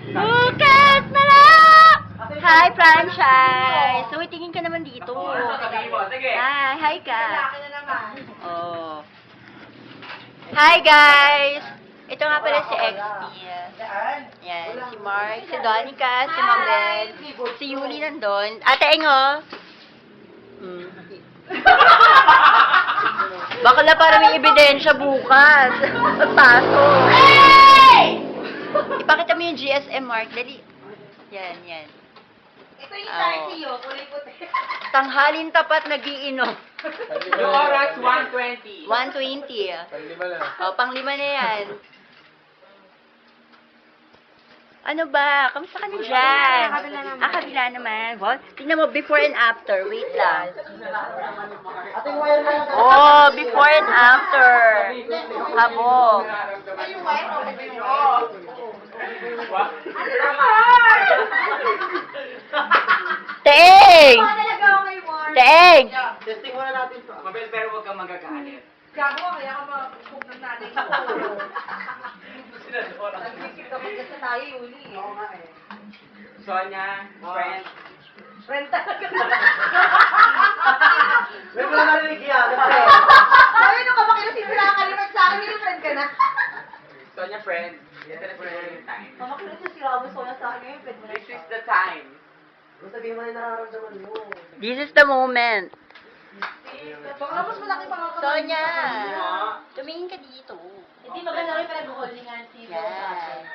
Bukas na lang! Hi, franchise! So, tingin ka naman dito. Hi ka. Oh. Hi, guys! Ito nga pala si XP. Yan, si Mark, si Donica, si Mabel, si Yuli nandun. Ate Engo! Baka na para may ebidensya bukas. Paso. Ipakita mo yung GSM, Mark. Dali. Yan, yan. Ito yung Sarcio, kulay puti. Tanghalin tapat nagiinom. Yung oras, 1:20. 1:20. Panglima na. O, panglima na yan. Ano ba? Kamusta ka na dyan? Kabila naman. Well, tingnan mo, before and after. Wait lang. Oh, before and after. Habo. Yung white, okay ba yung white? Teeng! Talaga ako kay Mark. Teeng! Testing muna natin to. Mabel, pero huwag kang magagalit. Gago ka, kaya ka mag-cook ng nanay ko. Nag-isip ka kasi tayo, Yuli. Oo nga eh. Sonia, friend. Friend talaga. May mga narinig yan. Sabi nung kapag kinasisira ka limit sa akin, yung friend ka na. Sonia, friend. Ito na siguro yung time. Kapag kinasisira mo sa akin, yung friend mo na. This is the time. Sabihin mo na yung nararamdaman mo. This is the moment. Baka mas malaki pa nga Sonia! Tumingin ka dito. Hindi maganda rin pinag-holdingan si Yan.